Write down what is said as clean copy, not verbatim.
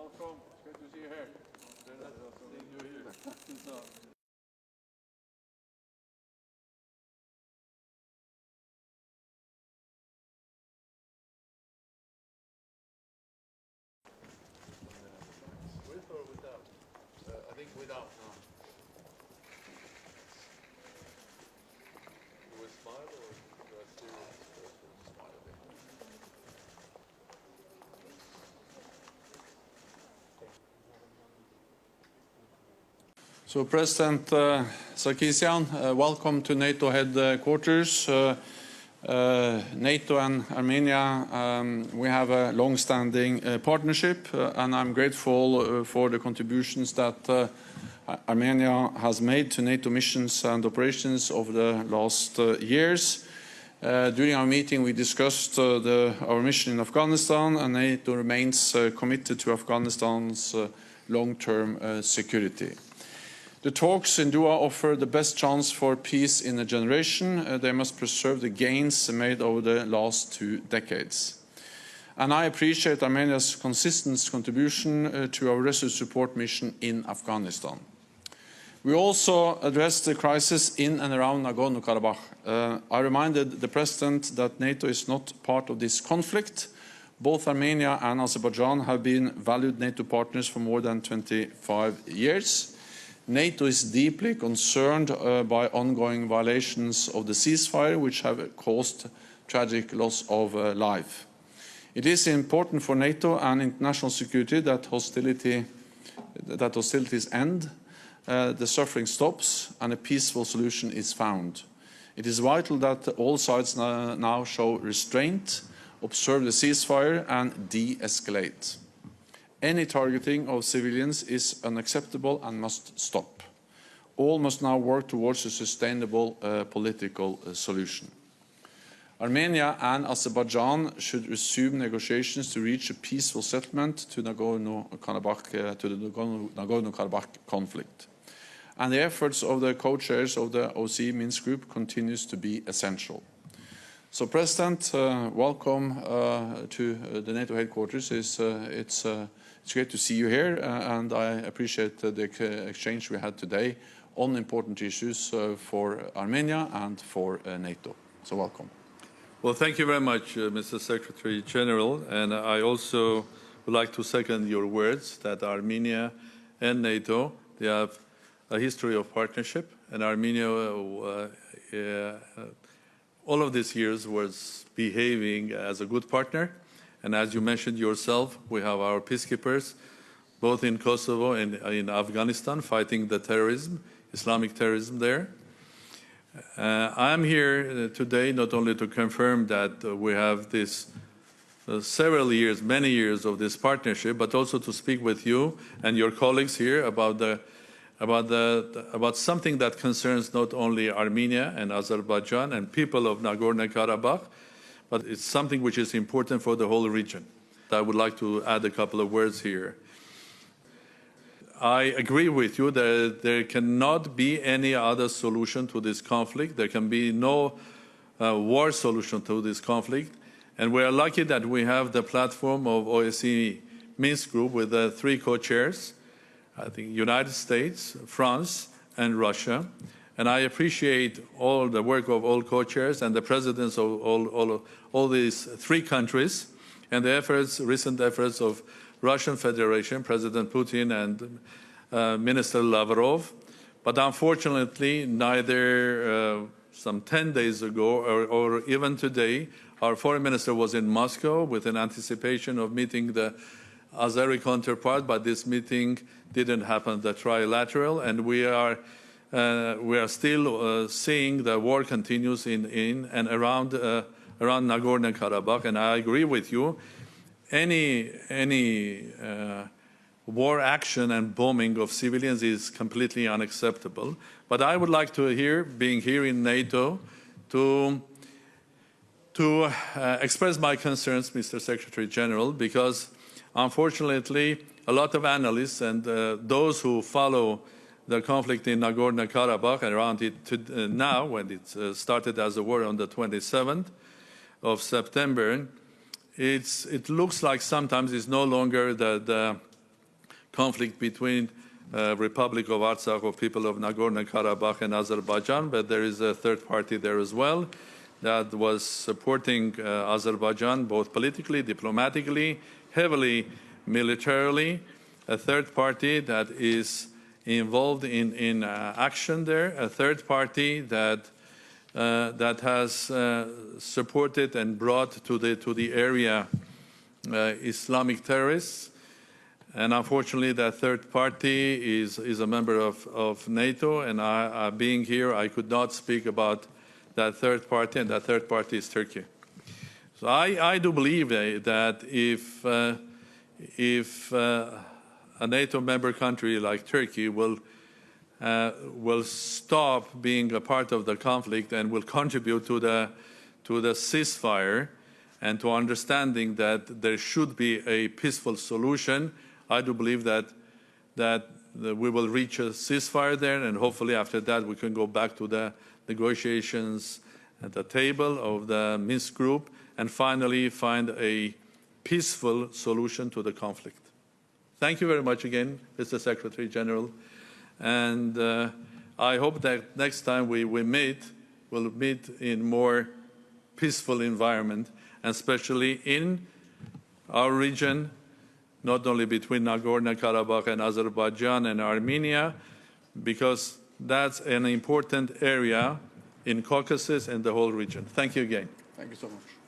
Welcome. It's good to see you here. Seeing you here. With or without? I think without. You will smile or you are serious? Smile a bit. So, President Sargsyan, welcome to NATO headquarters. NATO and Armenia, we have a long-standing partnership, and I'm grateful for the contributions that Armenia has made to NATO missions and operations over the last years. During our meeting, we discussed our mission in Afghanistan, and NATO remains committed to Afghanistan's long-term security. The talks in Doha offer the best chance for peace in a generation. They must preserve the gains made over the last 2 decades. And I appreciate Armenia's consistent contribution to our resolute support mission in Afghanistan. We also addressed the crisis in and around Nagorno-Karabakh. I reminded the President that NATO is not part of this conflict. Both Armenia and Azerbaijan have been valued NATO partners for more than 25 years. NATO is deeply concerned by ongoing violations of the ceasefire, which have caused tragic loss of life. It is important for NATO and international security that hostilities end, the suffering stops, and a peaceful solution is found. It is vital that all sides now show restraint, observe the ceasefire, and de-escalate. Any targeting of civilians is unacceptable and must stop. All must now work towards a sustainable political solution. Armenia and Azerbaijan should resume negotiations to reach a peaceful settlement to the Nagorno-Karabakh conflict. And the efforts of the co-chairs of the OSCE Minsk Group continues to be essential. So, President, welcome to the NATO headquarters. It's great to see you here, and I appreciate the exchange we had today on important issues for Armenia and for NATO. So welcome. Well, thank you very much, Mr. Secretary General, and I also would like to second your words that Armenia and NATO, they have a history of partnership, and Armenia all of these years was behaving as a good partner. And as you mentioned yourself, we have our peacekeepers, both in Kosovo and in Afghanistan, fighting the terrorism, Islamic terrorism there. I am here today not only to confirm that we have this several years, many years of this partnership, but also to speak with you and your colleagues here about something that concerns not only Armenia and Azerbaijan and people of Nagorno-Karabakh, but it's something which is important for the whole region. I would like to add a couple of words here. I agree with you that there cannot be any other solution to this conflict. There can be no war solution to this conflict. And we are lucky that we have the platform of OSCE Minsk Group with the 3 co-chairs, I think United States, France, and Russia. And I appreciate all the work of all co-chairs and the presidents of all these 3 countries, and the recent efforts of Russian Federation, President Putin and Minister Lavrov. But unfortunately, neither some 10 days ago or even today, our foreign minister was in Moscow with an anticipation of meeting the Azeri counterpart, but this meeting didn't happen, the trilateral, and we are still seeing the war continues in and around Nagorno-Karabakh, and I agree with you. Any war action and bombing of civilians is completely unacceptable. But I would like to being here in NATO, to express my concerns, Mr. Secretary General, because unfortunately a lot of analysts and those who follow the conflict in Nagorno-Karabakh around it now, when it started as a war on the 27th of September, it looks like sometimes it's no longer the conflict between Republic of Artsakh or people of Nagorno-Karabakh and Azerbaijan, but there is a third party there as well that was supporting Azerbaijan both politically, diplomatically, heavily militarily, a third party that is involved in action there, a third party that has supported and brought to the area Islamic terrorists. And unfortunately, that third party is a member of NATO, and being here, I could not speak about that third party, and that third party is Turkey. So I do believe that if a NATO member country like Turkey will stop being a part of the conflict and will contribute to the ceasefire and to understanding that there should be a peaceful solution, I do believe that we will reach a ceasefire there, and hopefully after that we can go back to the negotiations at the table of the Minsk group and finally find a peaceful solution to the conflict. Thank you very much again, Mr. Secretary General. And I hope that next time we meet, we'll meet in more peaceful environment, and especially in our region, not only between Nagorno-Karabakh and Azerbaijan and Armenia, because that's an important area in Caucasus and the whole region. Thank you again. Thank you so much.